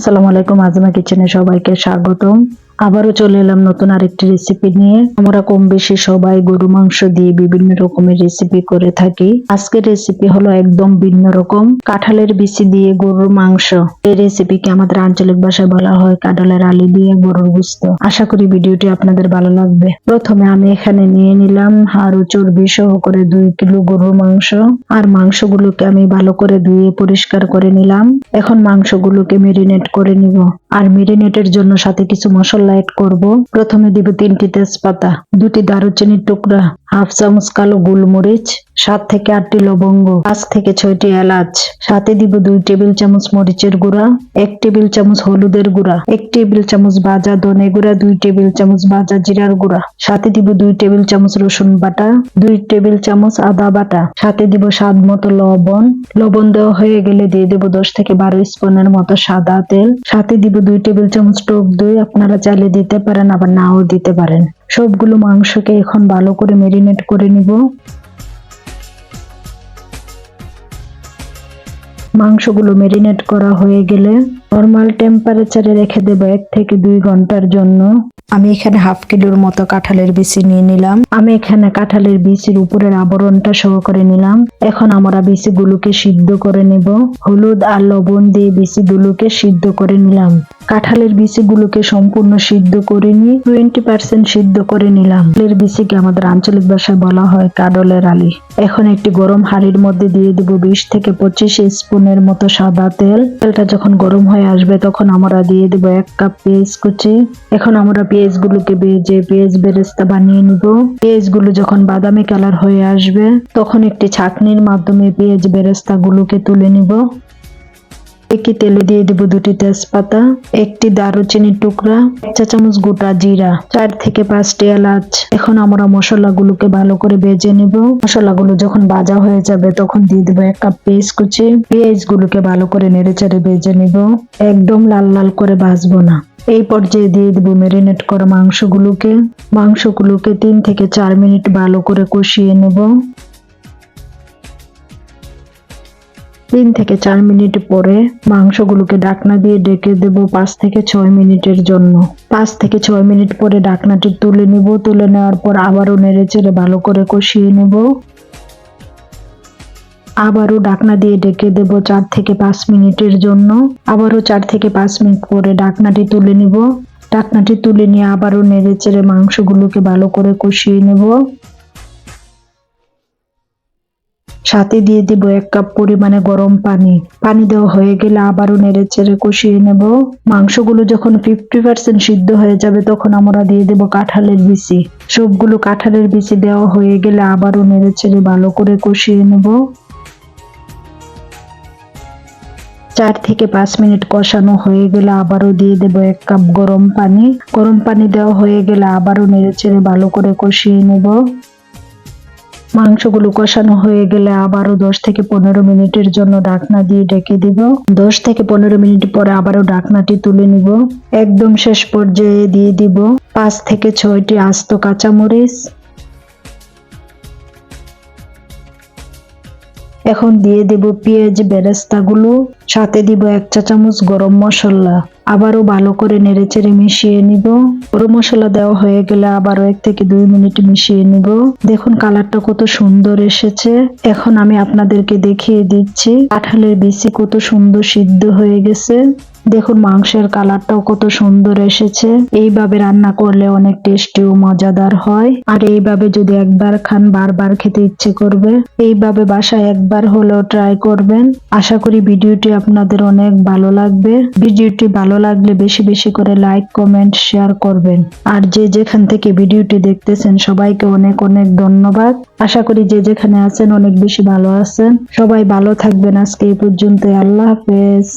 আসসালামু আলাইকুম, আজমা কিচেনে সবাইকে স্বাগতম। আবারও চলে এলাম নতুন আরেকটি রেসিপি নিয়ে। আমরা কম বেশি সবাই গরু মাংস দিয়ে বিভিন্ন রকমের রেসিপি করে থাকি। আজকের রেসিপি হলো একদম ভিন্ন রকম, কাঁঠালের বিচি দিয়ে গরুর মাংস। এই রেসিপিকে আমাদের আঞ্চলিক ভাষায় বলা হয় কাঁঠালের আলি দিয়ে গরুর গোশত। আশা করি ভিডিওটি আপনাদের ভালো লাগবে। প্রথমে আমি এখানে নিয়ে নিলাম হাড় ও চর্বি সহকারে 2 কিলো গরুর মাংস। আর মাংসগুলোকে আমি ভালো করে ধুয়ে পরিষ্কার করে নিলাম। এখন মাংসগুলোকে মেরিনেট করে নিব। আর মেরিনেটের জন্য সাথে কিছু মশলা অ্যাড করব। প্রথমে দিব 3টি তেজপাতা, 2টি দারুচিনির টুকরা, হাফ চামচ কালো গোলমরিচ, 7 থেকে 8টি লবঙ্গ, 5 থেকে 6টি এলাচ। সাথে দিব 2 টেবিল চামচ মরিচের গুঁড়া, 1 টেবিল চামচ হলুদের গুঁড়া, 1 টেবিল চামচ ভাজা ধনে গুঁড়া, 2 টেবিল চামচ ভাজা জিরার গুঁড়া। সাথে দিব 2 টেবিল চামচ রসুন বাটা, 2 টেবিল চামচ আদা বাটা। সাথে দিব স্বাদ মতো লবণ। লবণ দেওয়া হয়ে গেলে দিয়ে দেব 10 থেকে 12 স্পুনের মতো সাদা তেল। সাথে দিব 2 টেবিল চামচ টক দই। আপনারা চাইলে দিতে পারেন, আবার নাও দিতে পারেন। সবগুলো মাংসকে এখন ভালো করে মেরিনেট করে নিব। মাংসগুলো মেরিনেট করা হয়ে গেলে নরমাল টেম্পারেচারে রেখে দেব 1 থেকে 2 ঘন্টার জন্য। আমি এখানে হাফ কিলোর মতো কাঁঠালের বিচি নিয়ে নিলাম। আমি এখানে কাঁঠালের বিচির উপরের আবরণটা সহকারে নিলাম। এখন আমরা বিচিগুলোকে সিদ্ধ করে নেব। হলুদ আর লবণ দিয়ে বিচিগুলোকে সিদ্ধ করে নিলাম। কাঁঠালের বিচিগুলোকে সম্পূর্ণ সিদ্ধ করে নিয়ে 20% সিদ্ধ করে নিলাম। কাঁঠালের বিচিকে আমাদের আঞ্চলিক ভাষায় বলা হয় কাঁঠালের আলি। এখন একটি গরম হাঁড়ির মধ্যে দিয়ে দেব 20 থেকে 25 স্পুনের মতো সাদা তেল। তেলটা যখন গরম হয়ে আসবে তখন আমরা দিয়ে দেব 1 কাপ পেঁয়াজ কুচি। এখন আমরা পেঁয়াজগুলোকে ভেজে পেঁয়াজ বেরেস্তা বানিয়ে নিব। পেঁয়াজগুলো যখন বাদামি কালার হয়ে আসবে তখন একটি ছাঁকনির মাধ্যমে পেঁয়াজ বেরেস্তাগুলোকে তুলে নিব। একই তেলে দিয়ে দেব 2টি তেজপাতা, 1টি দারুচিনির টুকরা, 1 চা চামচ গোটা জিরা, 4 থেকে 5টি এলাচ। এখন আমরা মশলাগুলোকে ভালো করে ভেজে নিব। মশলাগুলো যখন ভাজা হয়ে যাবে তখন দিয়ে দেব 1 কাপ পেঁয়াজ কুচি। পেঁয়াজগুলোকে ভালো করে নেড়েচেড়ে ভেজে নিব, একদম লাল লাল করে ভাজবো না। এই পর্যায়ে দিয়ে দেব মেরিনেট করা মাংসগুলোকে। মাংসগুলোকে 3 থেকে 4 মিনিট ভালো করে কষিয়ে নেব। 3 থেকে 4 মিনিট পরে মাংসগুলোকে ঢাকনা দিয়ে ঢেকে দেব 5 থেকে 6 মিনিটের জন্য। 5 থেকে 6 মিনিট পরে ঢাকনাটি তুলে নিব। তুলে নেওয়ার পর আবারও নেড়েচেড়ে ভালো করে কষিয়ে নেব। আবারও ঢাকনা দিয়ে ঢেকে দেব 4 থেকে 5 মিনিটের জন্য। আবারও 4 থেকে 5 মিনিট পরে ঢাকনাটি তুলে নিব। ঢাকনাটি তুলে নিয়ে আবারও নেড়েচেড়ে মাংসগুলোকে ভালো করে কষিয়ে নেব। সাথে দিয়ে দিব 1 কাপ পরিমাণে গরম পানি। পানি দেওয়া হয়ে গেলে আবারও নেড়েচেড়ে কষিয়ে নেব। মাংসগুলো যখন 50% সিদ্ধ হয়ে যাবে তখন আমরা দিয়ে দেব কাঁঠালের বিচি। সবগুলো কাঁঠালের বিচি দেওয়া হয়ে গেলে আবারও নেড়েচেড়ে ভালো করে কষিয়ে নেব। 4 থেকে 5 মিনিট কষানো হয়ে গেলে আবারও দিয়ে দেব 1 কাপ গরম পানি। গরম পানি দেওয়া হয়ে গেলে আবারও নেড়েচেড়ে ভালো করে কষিয়ে নেব। মাংসগুলো কষানো হয়ে গেলে আবারও 10 থেকে 15 মিনিটের জন্য ঢাকনা দিয়ে ঢেকে দিব। 10 থেকে 15 মিনিট পরে আবারও ঢাকনাটি তুলে নিব। একদম শেষ পর্যায়ে দিয়ে দিব 5 থেকে 6টি আস্ত কাঁচামরিচ। এখন দিয়ে দেব পেঁয়াজ বেরেস্তাগুলো। সাথে দিব 1 চা চামচ গরম মশলা। আবারও ভালো করে নেড়েচেড়ে মিশিয়ে নিব। গরম মশলা দেওয়া হয়ে গেলে আবারও 1 থেকে 2 মিনিট মিশিয়ে নিব। দেখুন কালারটা কত সুন্দর এসেছে। এখন আমি আপনাদেরকে দেখিয়ে দিচ্ছি কাঁঠালের বিচি কত সুন্দর সিদ্ধ হয়ে গেছে। দেখুন মাংসের কালারটাও কত সুন্দর এসেছে। এইভাবে রান্না করলে অনেক টেস্টি ও মজাদার হয়। আর এইভাবে যদি একবার খান বারবার খেতে ইচ্ছে করবে। এইভাবে বাসায় একবার হলেও ট্রাই করবেন। আশা করি ভিডিওটি আপনাদের অনেক ভালো লাগবে। ভিডিওটি ভালো লাগলে বেশি বেশি করে লাইক, কমেন্ট, শেয়ার করবেন। আর যে যেখান থেকে ভিডিওটি দেখতেছেন সবাইকে অনেক অনেক ধন্যবাদ। আশা করি যে যেখানে আছেন অনেক বেশি ভালো আছেন। সবাই ভালো থাকবেন। আজকে এই পর্যন্ত। আল্লাহ হাফেজ।